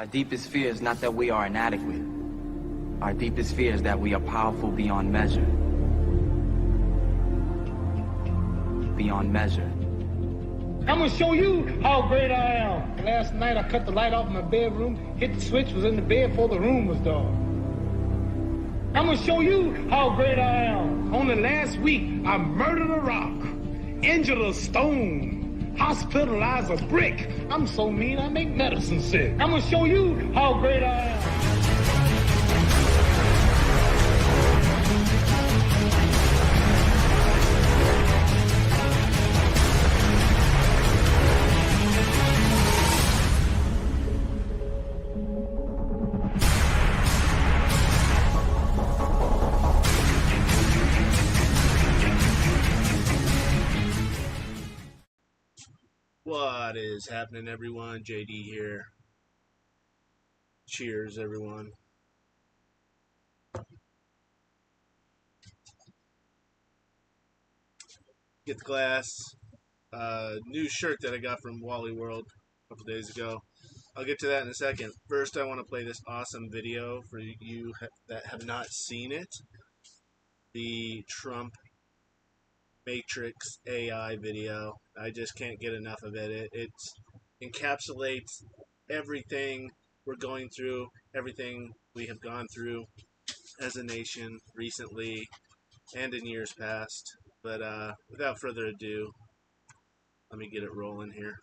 Our deepest fear is not that we are inadequate. Our deepest fear is that we are powerful beyond measure. Beyond measure. I'm gonna show you how great I am. Last night I cut the light off in my bedroom, hit the switch, was in the bed before the room was dark. I'm gonna show you how great I am. Only last week I murdered a rock, injured a stone, hospitalized a brick. I'm so mean I make medicine sick. I'm gonna show you how great I am. What is happening, everyone? JD here. Cheers, everyone. Get the glass. New shirt that I got from Wally World a couple days ago. I'll get to that in a second. First, I want to play this awesome video for you that have not seen it. The Trump Matrix AI video. I just can't get enough of it. It encapsulates everything we're going through, everything we have gone through as a nation recently and in years past. But without further ado, let me get it rolling here.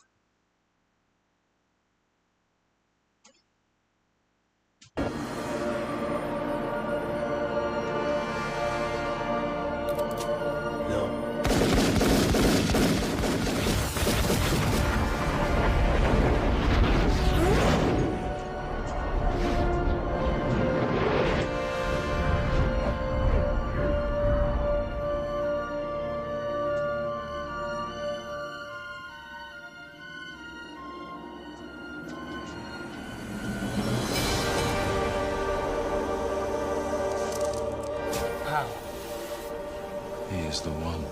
He is the one.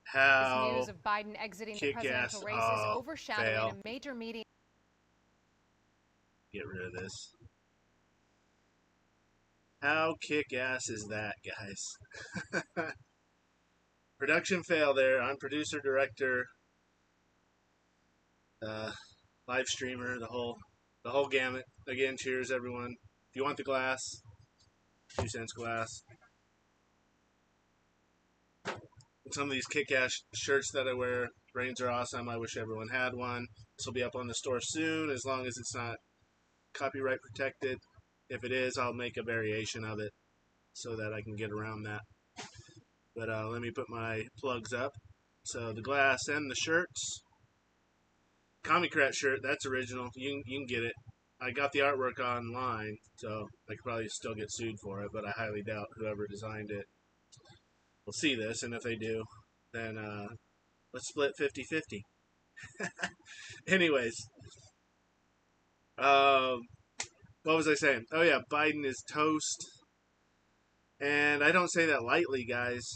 How news of Biden exiting the presidential race is overshadowing a major meeting. Get rid of this. How kick-ass is that, guys? Production fail there. I'm producer, director, live streamer, the whole gamut. Again, cheers, everyone. If you want the glass, 2 cents glass. Some of these kick-ass shirts that I wear, brains are awesome. I wish everyone had one. This will be up on the store soon, as long as it's not copyright protected. If it is, I'll make a variation of it so that I can get around that. But let me put my plugs up. So the glass and the shirts. Commie-Crat shirt, that's original. You can get it. I got the artwork online, so I could probably still get sued for it, but I highly doubt whoever designed it will see this, and if they do, then let's split 50-50. Anyways, what was I saying? Oh yeah, Biden is toast. And I don't say that lightly, guys.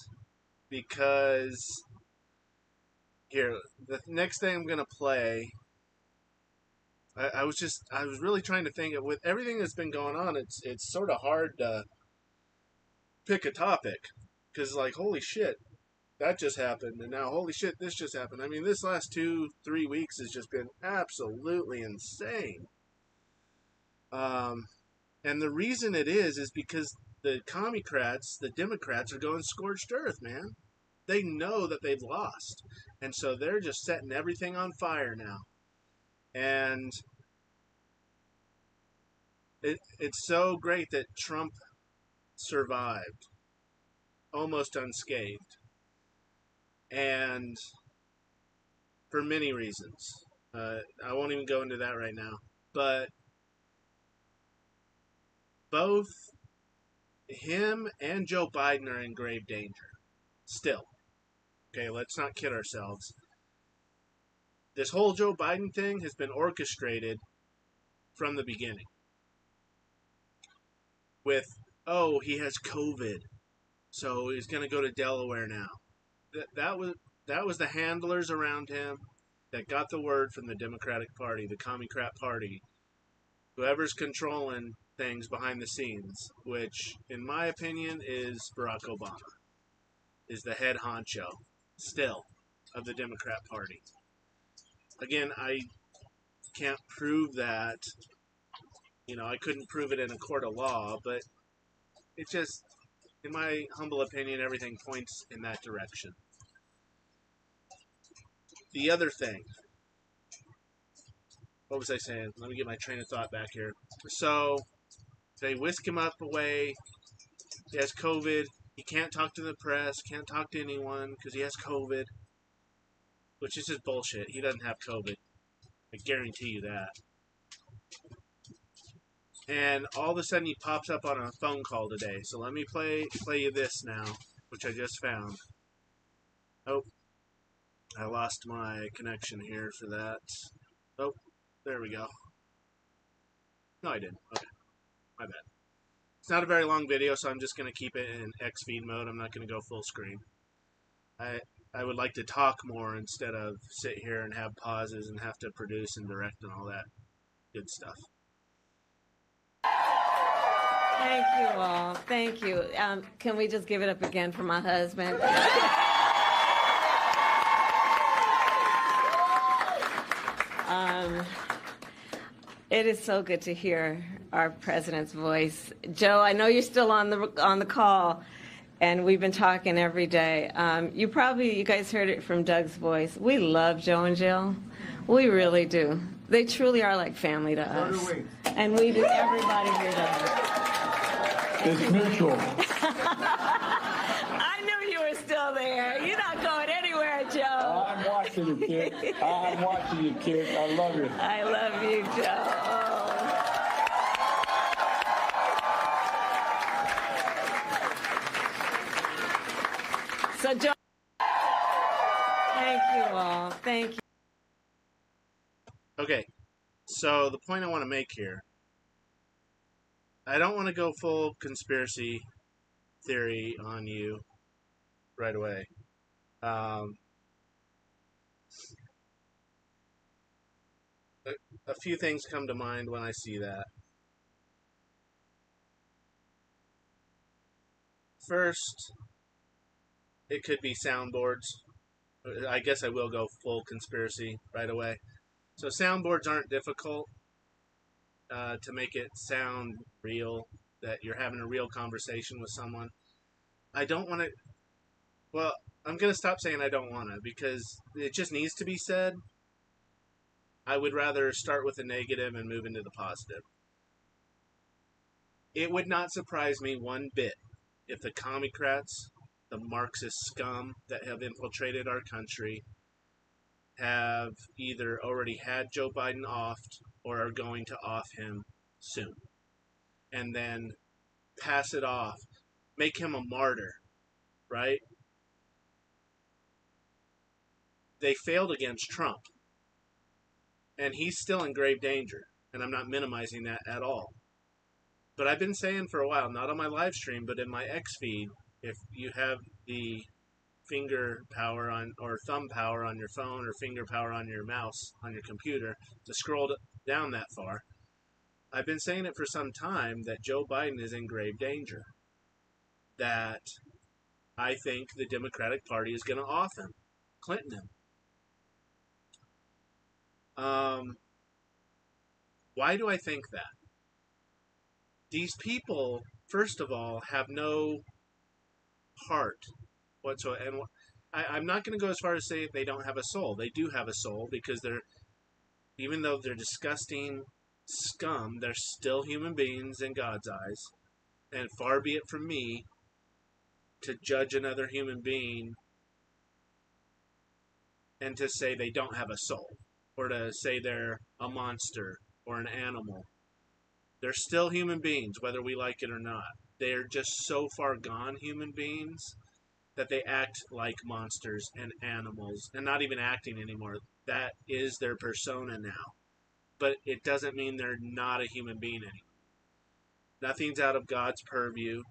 because here, the next thing I'm gonna play. I was really trying to think of, with everything that's been going on. It's sort of hard to pick a topic because like holy shit, that just happened, and now holy shit, this just happened. I mean, this last 2-3 weeks has just been absolutely insane. And the reason it is because the Commie-crats, the Democrats, are going scorched earth, man. They know that they've lost, and so they're just setting everything on fire now. And it's so great that Trump survived, almost unscathed, and for many reasons. I won't even go into that right now, but both him and Joe Biden are in grave danger. Still. Okay, let's not kid ourselves. This whole Joe Biden thing has been orchestrated from the beginning. With, oh, he has COVID, so he's going to go to Delaware now. That was the handlers around him that got the word from the Democratic Party, the Commie-crat Party. Whoever's controlling things behind the scenes, which, in my opinion, is Barack Obama, is the head honcho, still, of the Democrat Party. Again, I can't prove that. You know, I couldn't prove it in a court of law, but it just, in my humble opinion, everything points in that direction. The other thing, what was I saying? Let me get my train of thought back here. So, they whisk him up away. He has COVID. He can't talk to the press, can't talk to anyone because he has COVID. Which is just bullshit. He doesn't have COVID. I guarantee you that. And all of a sudden he pops up on a phone call today. So let me play you this now, which I just found. Oh, I lost my connection here for that. Oh, there we go. No, I didn't. Okay, my bad. It's not a very long video, so I'm just going to keep it in X-Feed mode. I'm not going to go full screen. I would like to talk more instead of sit here and have pauses and have to produce and direct and all that good stuff. Thank you all. Thank you. Can we just give it up again for my husband? It is so good to hear our president's voice. Joe, I know you're still on the call, and we've been talking every day. You guys heard it from Doug's voice. We love Joe and Jill. We really do. They truly are like family to us. So do we. And we do. Everybody here does. It's mutual. I knew you were still there. You're not going anywhere, Joe. I'm watching you, kid. I'm watching you, kid. I love you. I love you, Joe. So, Joe, thank you all. Thank you. Okay, so the point I want to make here, I don't want to go full conspiracy theory on you right away. A few things come to mind when I see that. First, it could be soundboards. I guess I will go full conspiracy right away. So soundboards aren't difficult to make it sound real, that you're having a real conversation with someone. I don't want to... Well, I'm going to stop saying I don't want to, because it just needs to be said. I would rather start with the negative and move into the positive. It would not surprise me one bit if the Commie-crats, the Marxist scum that have infiltrated our country, have either already had Joe Biden offed or are going to off him soon. And then pass it off. Make him a martyr, right? They failed against Trump. And he's still in grave danger. And I'm not minimizing that at all. But I've been saying for a while, not on my live stream, but in my X feed, if you have the finger power on or thumb power on your phone or finger power on your mouse on your computer to scroll down that far. I've been saying it for some time that Joe Biden is in grave danger. That I think the Democratic Party is going to off him, Clinton him. Why do I think that? These people, first of all, have no heart whatsoever. And I'm not going to go as far as say they don't have a soul. They do have a soul because even though they're disgusting scum, they're still human beings in God's eyes. And far be it from me to judge another human being and to say they don't have a soul, or to say they're a monster or an animal. They're still human beings, whether we like it or not. They're just so far gone human beings that they act like monsters and animals, and not even acting anymore. That is their persona now. But it doesn't mean they're not a human being anymore. Nothing's out of God's purview.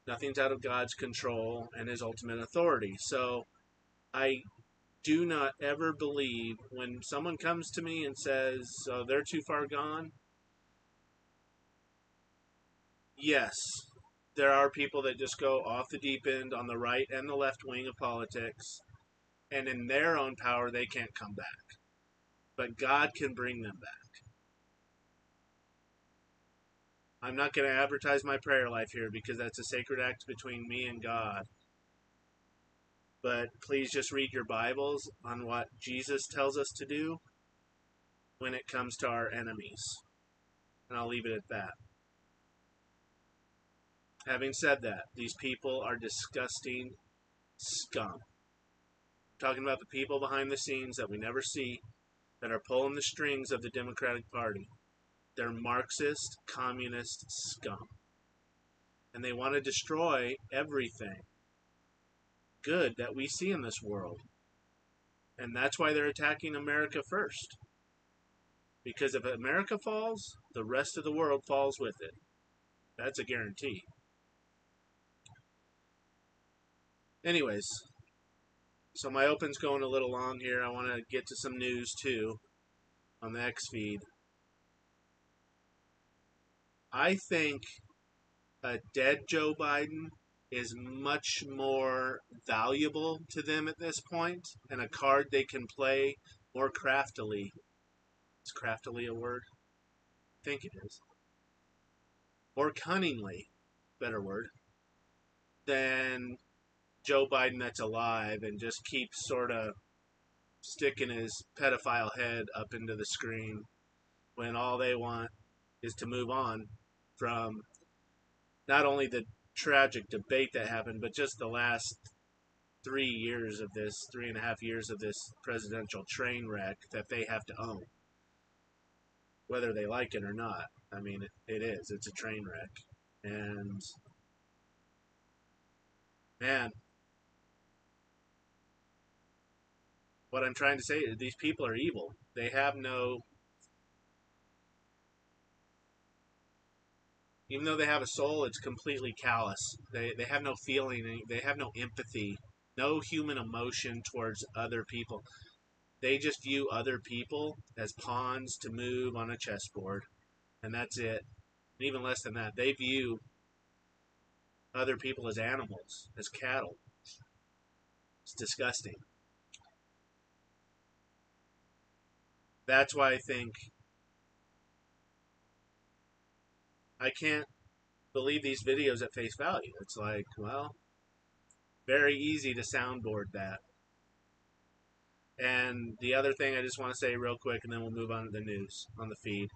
Nothing's out of God's control and His ultimate authority. So I do not ever believe when someone comes to me and says, oh, they're too far gone. Yes, there are people that just go off the deep end on the right and the left wing of politics, and in their own power they can't come back. But God can bring them back. I'm not going to advertise my prayer life here because that's a sacred act between me and God. But please just read your Bibles on what Jesus tells us to do when it comes to our enemies. And I'll leave it at that. Having said that, these people are disgusting scum. I'm talking about the people behind the scenes that we never see, that are pulling the strings of the Democratic Party. They're Marxist, communist scum. And they want to destroy everything good that we see in this world. And that's why they're attacking America first. Because if America falls, the rest of the world falls with it. That's a guarantee. Anyways, so my open's going a little long here. I want to get to some news too on the X feed. I think a dead Joe Biden is much more valuable to them at this point, and a card they can play more craftily. Is craftily a word? I think it is. More cunningly, better word, than Joe Biden that's alive and just keeps sort of sticking his pedophile head up into the screen when all they want is to move on from not only the tragic debate that happened, but just the last 3 years of this, 3.5 years of this presidential train wreck that they have to own. Whether they like it or not. I mean, it is. It's a train wreck. And, man, what I'm trying to say is these people are evil. They have no... Even though they have a soul, it's completely callous. They have no feeling. They have no empathy. No human emotion towards other people. They just view other people as pawns to move on a chessboard. And that's it. And even less than that. They view other people as animals, as cattle. It's disgusting. That's why I think I can't believe these videos at face value. It's like, well, very easy to soundboard that. And the other thing I just want to say real quick, and then we'll move on to the news on the feed.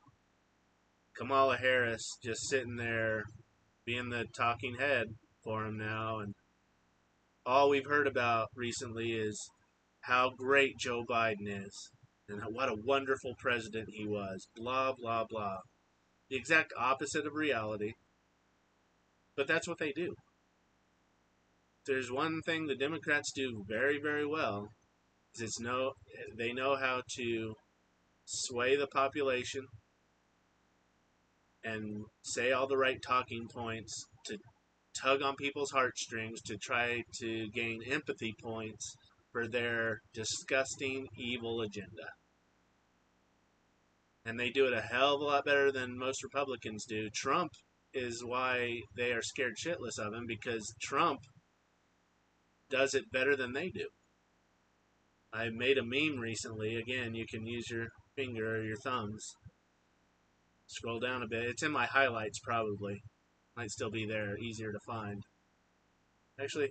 Kamala Harris just sitting there being the talking head for him now, and all we've heard about recently is how great Joe Biden is and what a wonderful president he was. Blah, blah, blah. The exact opposite of reality. But that's what they do. There's one thing the Democrats do very, very well. Is they know how to sway the population and say all the right talking points to tug on people's heartstrings to try to gain empathy points for their disgusting, evil agenda. And they do it a hell of a lot better than most Republicans do. Trump is why they are scared shitless of him, because Trump does it better than they do. I made a meme recently. Again, you can use your finger or your thumbs. Scroll down a bit. It's in my highlights, probably. Might still be there, easier to find. Actually,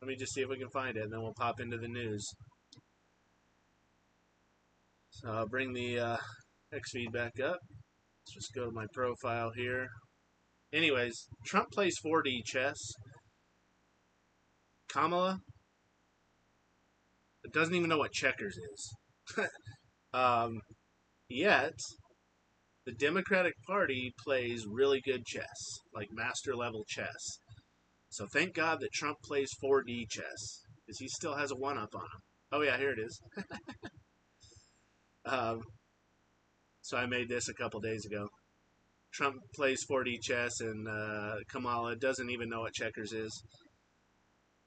let me just see if we can find it, and then we'll pop into the news. So I'll bring the X feed back up. Let's just go to my profile here. Anyways, Trump plays 4D chess. Kamala doesn't even know what checkers is. Yet, the Democratic Party plays really good chess, like master level chess. So thank God that Trump plays 4D chess, because he still has a one-up on him. Oh yeah, here it is. So I made this a couple days ago. Trump plays 4D chess, and Kamala doesn't even know what checkers is.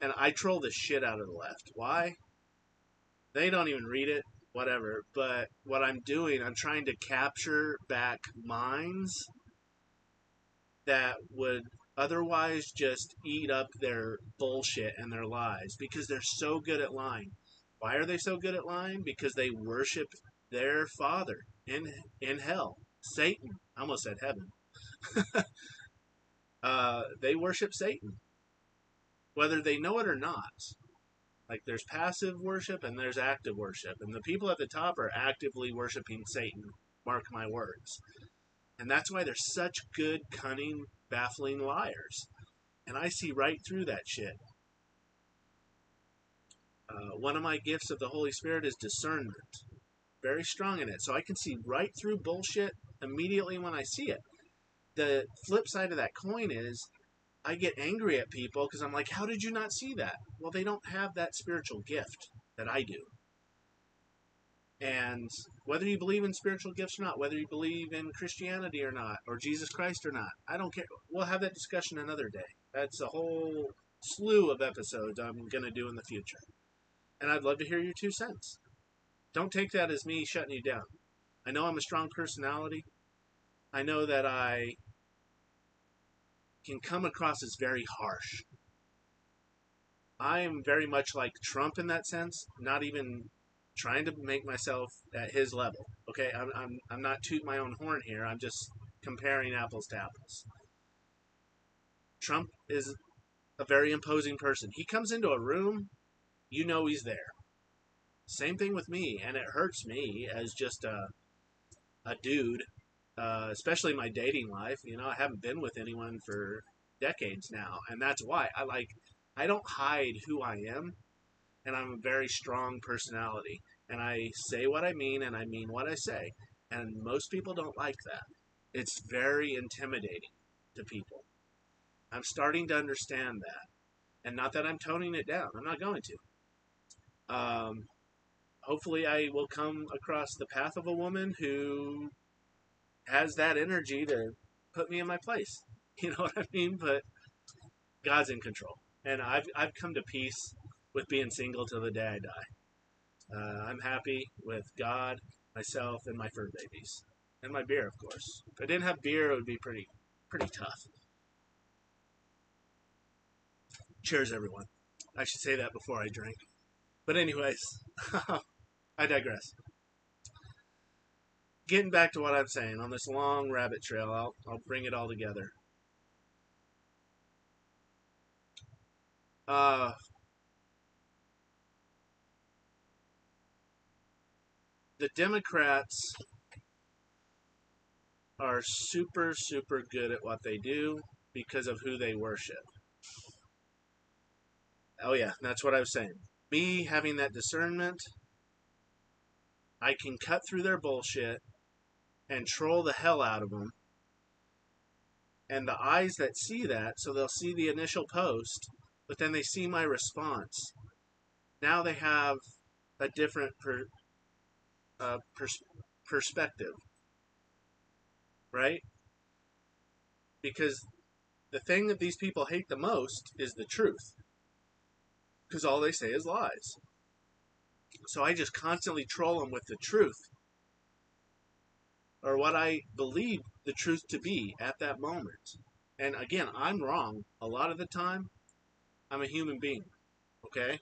And I troll the shit out of the left. Why? They don't even read it, whatever. But what I'm doing, I'm trying to capture back minds that would otherwise just eat up their bullshit and their lies, because they're so good at lying. Why are they so good at lying? Because they worship their father in hell, Satan. I almost said heaven. They worship Satan, whether they know it or not. Like, there's passive worship and there's active worship, and the people at the top are actively worshiping Satan. Mark my words. And that's why they're such good, cunning, baffling liars. And I see right through that shit. One of my gifts of the Holy Spirit is discernment. Very strong in it. So I can see right through bullshit immediately when I see it. The flip side of that coin is I get angry at people because I'm like, how did you not see that? Well, they don't have that spiritual gift that I do. And whether you believe in spiritual gifts or not, whether you believe in Christianity or not, or Jesus Christ or not, I don't care. We'll have that discussion another day. That's a whole slew of episodes I'm going to do in the future. And I'd love to hear your 2 cents. Don't take that as me shutting you down. I know I'm a strong personality. I know that I can come across as very harsh. I am very much like Trump in that sense, not even trying to make myself at his level. Okay, I'm not tooting my own horn here. I'm just comparing apples to apples. Trump is a very imposing person. He comes into a room, you know he's there. Same thing with me, and it hurts me as just a dude, especially my dating life. You know, I haven't been with anyone for decades now, and that's why I don't hide who I am, and I'm a very strong personality, and I say what I mean, and I mean what I say, and most people don't like that. It's very intimidating to people. I'm starting to understand that, and not that I'm toning it down. I'm not going to. Hopefully I will come across the path of a woman who has that energy to put me in my place. You know what I mean? But God's in control. And I've come to peace with being single till the day I die. I'm happy with God, myself, and my fur babies. And my beer, of course. If I didn't have beer, it would be pretty tough. Cheers, everyone. I should say that before I drink. But anyways, I digress. Getting back to what I'm saying, on this long rabbit trail, I'll bring it all together. The Democrats are super, super good at what they do because of who they worship. Oh yeah, that's what I was saying. Me having that discernment, I can cut through their bullshit and troll the hell out of them. And the eyes that see that, so they'll see the initial post, but then they see my response. Now they have a different perspective, right? Because the thing that these people hate the most is the truth. Because all they say is lies. So I just constantly troll them with the truth. Or what I believe the truth to be at that moment. And again, I'm wrong a lot of the time. I'm a human being. Okay?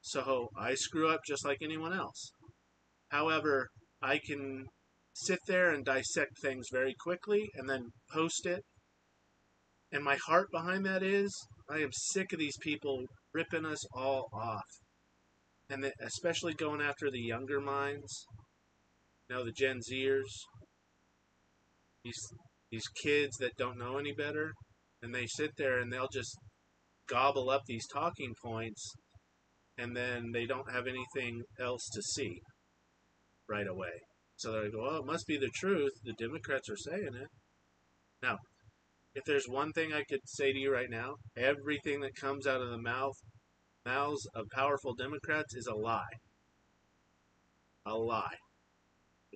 So I screw up just like anyone else. However, I can sit there and dissect things very quickly and then post it. And my heart behind that is, I am sick of these people ripping us all off. And especially going after the younger minds. You know, the Gen Zers. These kids that don't know any better. And they sit there and they'll just gobble up these talking points. And then they don't have anything else to see right away. So they go, well, it must be the truth. The Democrats are saying it. Now, if there's one thing I could say to you right now, everything that comes out of the mouths of powerful Democrats is a lie. A lie.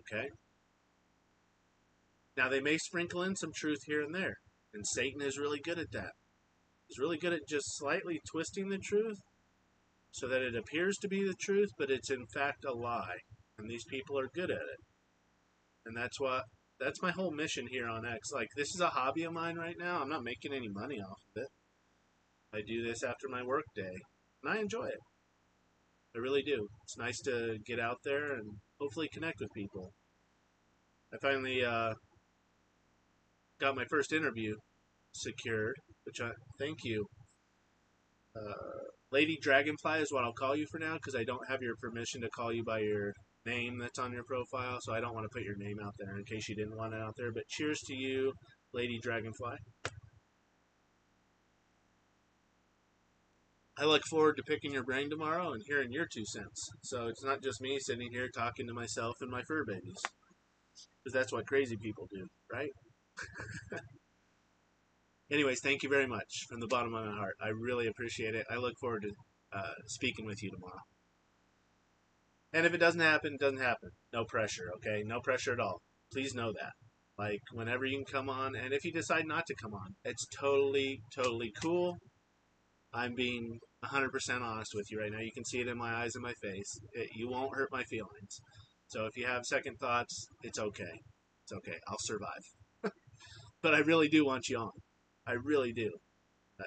Okay? Now, they may sprinkle in some truth here and there. And Satan is really good at that. He's really good at just slightly twisting the truth so that it appears to be the truth, but it's in fact a lie. And these people are good at it. And that's my whole mission here on X. Like, this is a hobby of mine right now. I'm not making any money off of it. I do this after my work day. And I enjoy it. I really do. It's nice to get out there and hopefully connect with people. I finally got my first interview secured, which I thank you. Lady Dragonfly is what I'll call you for now, because I don't have your permission to call you by your name that's on your profile, so I don't want to put your name out there in case you didn't want it out there. But cheers to you, Lady Dragonfly. I look forward to picking your brain tomorrow and hearing your 2 cents. So it's not just me sitting here talking to myself and my fur babies. Because that's what crazy people do, right? Anyways, thank you very much from the bottom of my heart. I really appreciate it. I look forward to speaking with you tomorrow. And if it doesn't happen, it doesn't happen. No pressure, okay? No pressure at all. Please know that. Like, whenever you can come on, and if you decide not to come on, it's totally, totally cool. I'm being 100% honest with you right now. You can see it in my eyes and my face. You won't hurt my feelings. So if you have second thoughts, it's okay. It's okay. I'll survive. But I really do want you on. I really do.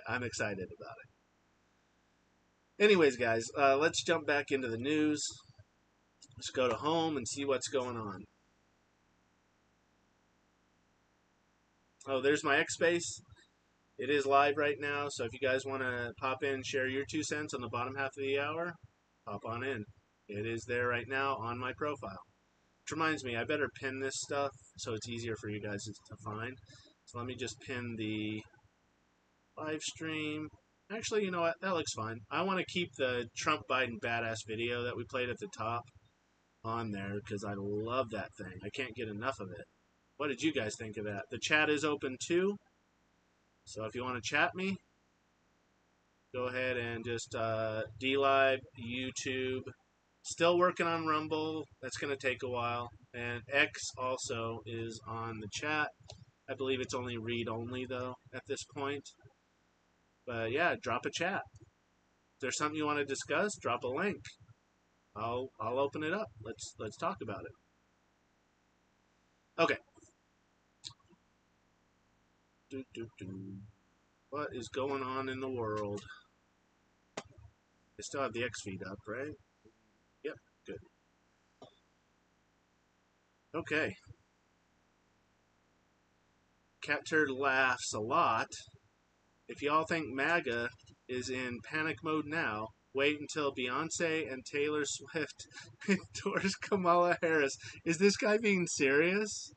I'm excited about it. Anyways, guys, let's jump back into the news. Let's go to home and see what's going on. Oh, there's my X Space. It is live right now, so if you guys want to pop in and share your 2 cents on the bottom half of the hour, hop on in. It is there right now on my profile. Which reminds me, I better pin this stuff so it's easier for you guys to find. So let me just pin the live stream. Actually, you know what? That looks fine. I want to keep the Trump-Biden badass video that we played at the top on there because I love that thing. I can't get enough of it. What did you guys think of that? The chat is open too. So if you want to chat me, go ahead and just DLive, YouTube. Still working on Rumble. That's going to take a while. And X also is on the chat. I believe it's only read-only, though, at this point. But yeah, drop a chat. If there's something you want to discuss, drop a link. I'll open it up. Let's talk about it. Okay. What is going on in the world? I still have the X feed up, right? Yep, good. Okay. Cat Turd laughs a lot. If y'all think MAGA is in panic mode now, wait until Beyonce and Taylor Swift endorse Kamala Harris. Is this guy being serious?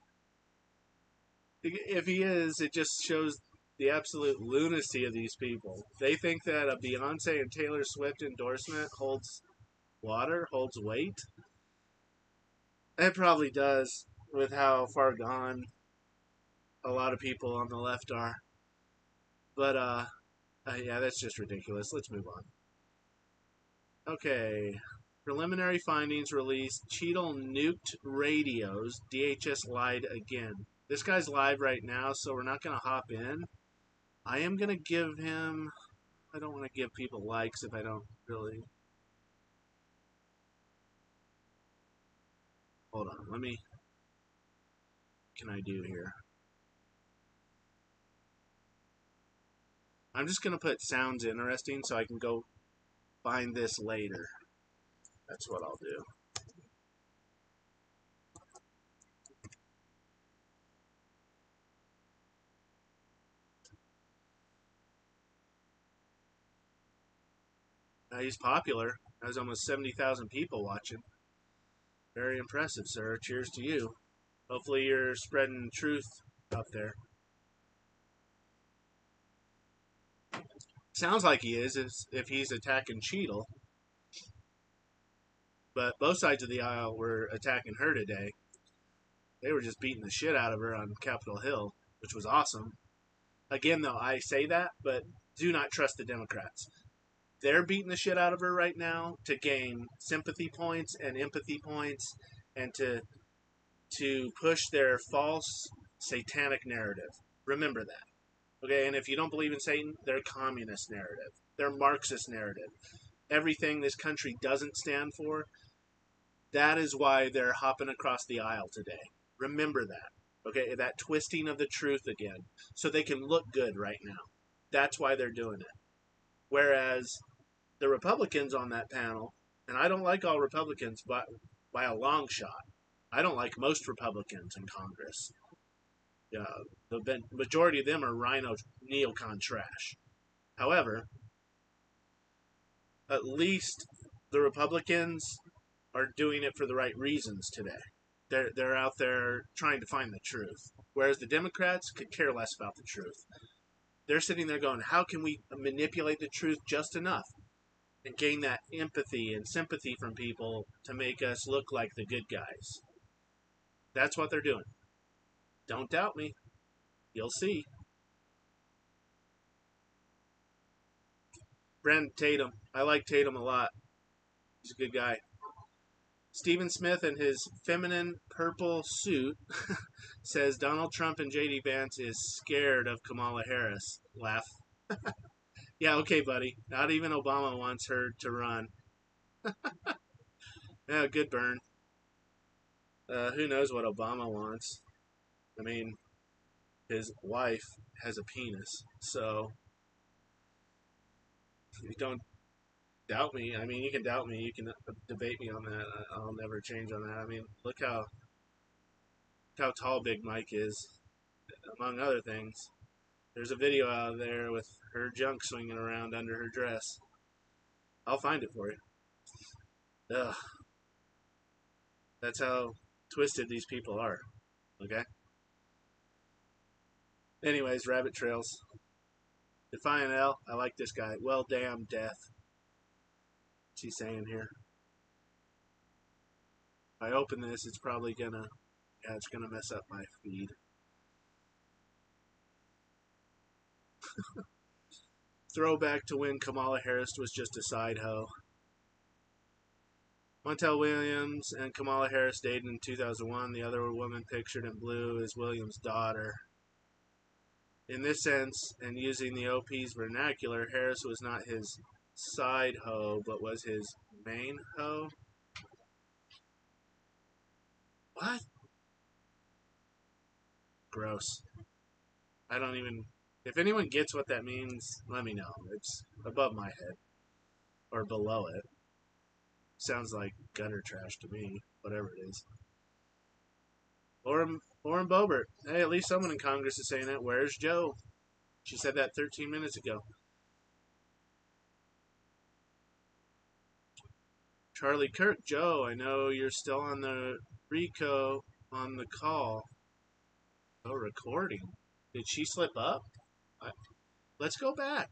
If he is, it just shows the absolute lunacy of these people. They think that a Beyonce and Taylor Swift endorsement holds water, holds weight. It probably does, with how far gone a lot of people on the left are. But, yeah, that's just ridiculous. Let's move on. Okay. Preliminary findings released. Cheadle nuked radios. DHS lied again. This guy's live right now, so we're not going to hop in. I am going to give him... I don't want to give people likes if I don't really... Hold on, let me... What can I do here? I'm just going to put sounds interesting so I can go find this later. That's what I'll do. He's popular. Has almost 70,000 people watching. Very impressive, sir. Cheers to you. Hopefully you're spreading truth up there. Sounds like he is if he's attacking Cheadle. But both sides of the aisle were attacking her today. They were just beating the shit out of her on Capitol Hill, which was awesome. Again, though, I say that, but do not trust the Democrats. They're beating the shit out of her right now to gain sympathy points and empathy points and to push their false satanic narrative. Remember that. Okay, and if you don't believe in Satan, their communist narrative, their Marxist narrative, everything this country doesn't stand for, that is why they're hopping across the aisle today. Remember that. Okay, that twisting of the truth again, so they can look good right now. That's why they're doing it. Whereas the Republicans on that panel, and I don't like all Republicans by a long shot. I don't like most Republicans in Congress. The majority of them are rhino neocon trash. However, at least the Republicans are doing it for the right reasons today. They're out there trying to find the truth. Whereas the Democrats could care less about the truth. They're sitting there going, how can we manipulate the truth just enough and gain that empathy and sympathy from people to make us look like the good guys? That's what they're doing. Don't doubt me. You'll see. Brandon Tatum. I like Tatum a lot. He's a good guy. Stephen Smith in his feminine purple suit says Donald Trump and J.D. Vance is scared of Kamala Harris. Laugh. Yeah, okay, buddy. Not even Obama wants her to run. Yeah, good burn. Who knows what Obama wants? I mean, his wife has a penis, so you don't doubt me. I mean, you can doubt me. You can debate me on that. I'll never change on that. I mean, look how tall Big Mike is, among other things. There's a video out there with her junk swinging around under her dress. I'll find it for you. Ugh. That's how twisted these people are. Okay? Anyways, rabbit trails. Defiant L, I like this guy. Well, damn death. What's he saying here? If I open this, it's probably gonna... Yeah, it's gonna mess up my feed. Throwback to when Kamala Harris was just a side hoe. Montel Williams and Kamala Harris dated in 2001. The other woman pictured in blue is Williams' daughter. In this sense, and using the OP's vernacular, Harris was not his side hoe, but was his main hoe. What? Gross. I don't even... If anyone gets what that means, let me know. It's above my head. Or below it. Sounds like gutter trash to me. Whatever it is. Lauren Boebert. Hey, at least someone in Congress is saying that. Where's Joe? She said that 13 minutes ago. Charlie Kirk. Joe, I know you're still on the Rico on the call. Oh, recording. Did she slip up? Let's go back.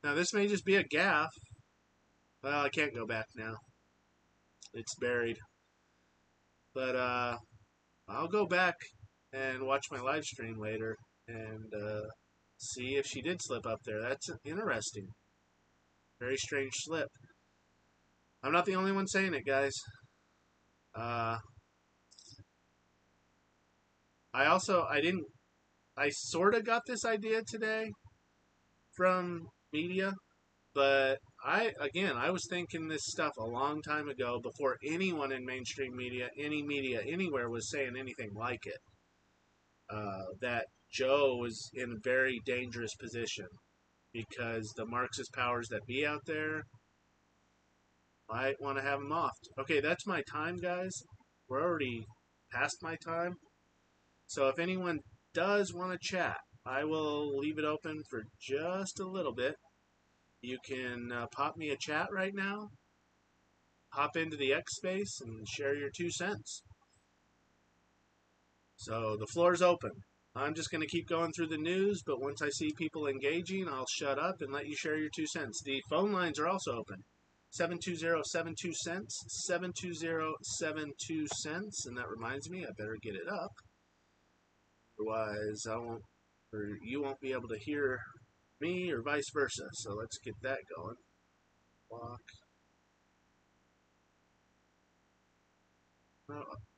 Now, this may just be a gaffe. Well, I can't go back now. It's buried. But, I'll go back and watch my live stream later and see if she did slip up there. That's interesting. Very strange slip. I'm not the only one saying it, guys. I sort of got this idea today from media, but I was thinking this stuff a long time ago before anyone in mainstream media, any media anywhere was saying anything like it. That Joe was in a very dangerous position because the Marxist powers that be out there might want to have him offed. Okay, that's my time, guys. We're already past my time. So if anyone does want to chat, I will leave it open for just a little bit. You can pop me a chat right now. Hop into the X space and share your 2 cents. So the floor's open. I'm just going to keep going through the news, but once I see people engaging, I'll shut up and let you share your 2 cents. The phone lines are also open. 720-72 cents, 720-72 cents, and that reminds me, I better get it up. Otherwise, you won't be able to hear me or vice versa. So let's get that going. Block.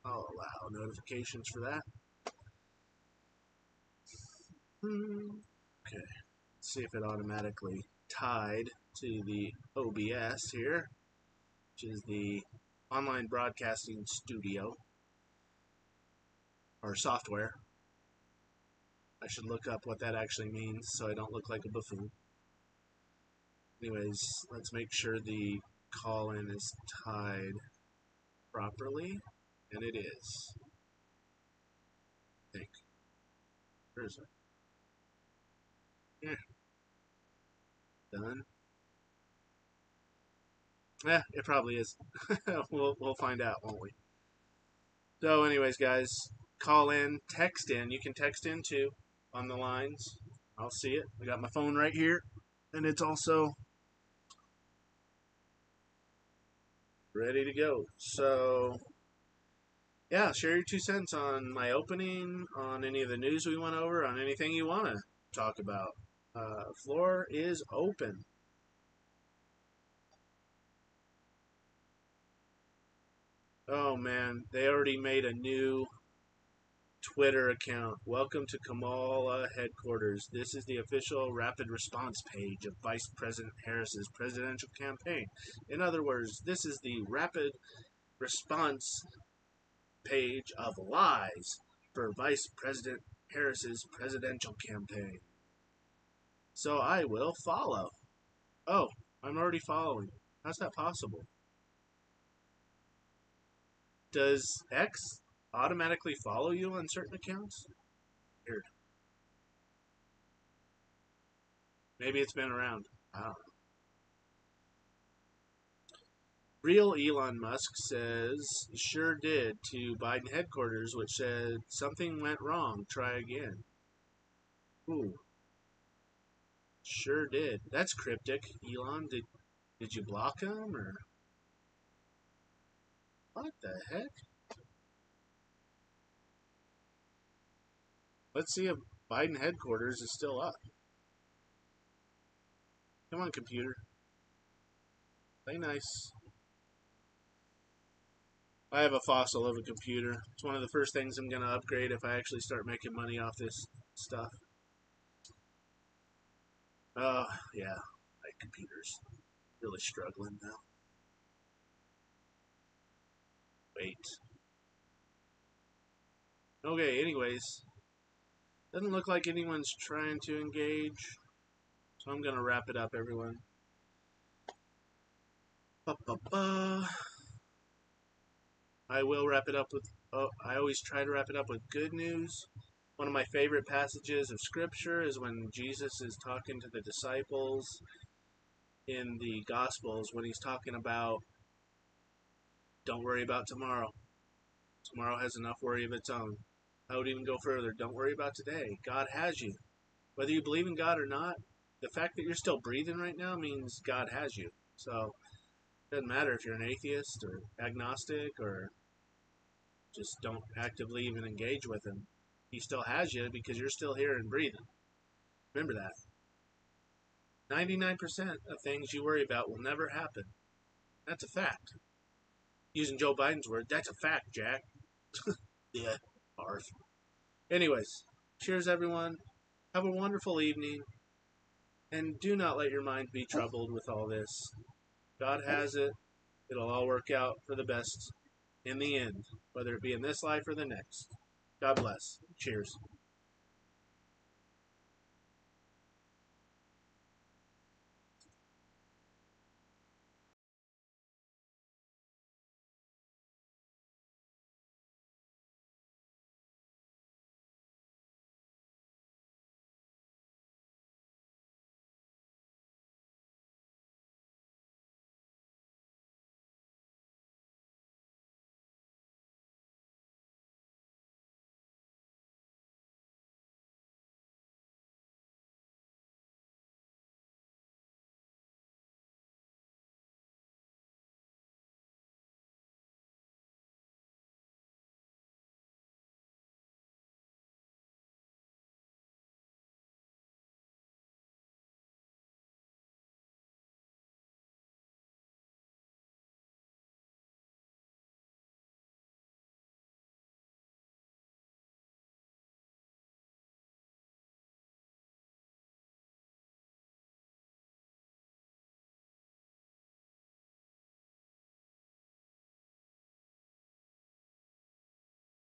I'll allow notifications for that. Okay. Let's see if it automatically tied to the OBS here, which is the Online Broadcasting Studio, or software. I should look up what that actually means so I don't look like a buffoon. Anyways, let's make sure the call-in is tied properly, and it is. I think. Where is it? Yeah. Done. Yeah, it probably is. We'll find out, won't we? So anyways, guys, call in, text in. You can text in too on the lines. I'll see it. I got my phone right here, and it's also ready to go. So yeah, share your 2 cents on my opening, on any of the news we went over, on anything you want to talk about. Floor is open. Oh man, they already made a new Twitter account. Welcome to Kamala headquarters. This is the official rapid response page of Vice President Harris's presidential campaign. In other words, this is the rapid response page of lies for Vice President Harris's presidential campaign. So I will follow. Oh, I'm already following. How's that possible? Does X automatically follow you on certain accounts? Weird. Maybe it's been around. I don't know. Real Elon Musk says, sure did, to Biden headquarters, which said, something went wrong, try again. Ooh. Sure did. That's cryptic. Elon, did you block him, or? What the heck? Let's see if Biden headquarters is still up. Come on, computer. Play nice. I have a fossil of a computer. It's one of the first things I'm going to upgrade if I actually start making money off this stuff. Oh, yeah. My computer's really struggling now. Wait. Okay, anyways. Doesn't look like anyone's trying to engage. So I'm going to wrap it up, everyone. I will wrap it up with... Oh, I always try to wrap it up with good news. One of my favorite passages of Scripture is when Jesus is talking to the disciples in the Gospels, when he's talking about, don't worry about tomorrow. Tomorrow has enough worry of its own. I would even go further. Don't worry about today. God has you. Whether you believe in God or not, the fact that you're still breathing right now means God has you. So, it doesn't matter if you're an atheist or agnostic or just don't actively even engage with him. He still has you because you're still here and breathing. Remember that. 99% of things you worry about will never happen. That's a fact. Using Joe Biden's word, that's a fact, Jack. Yeah, arf. Anyways, Cheers, everyone. Have a wonderful evening. And do not let your mind be troubled with all this. God has it. It'll all work out for the best in the end, whether it be in this life or the next. God bless. Cheers.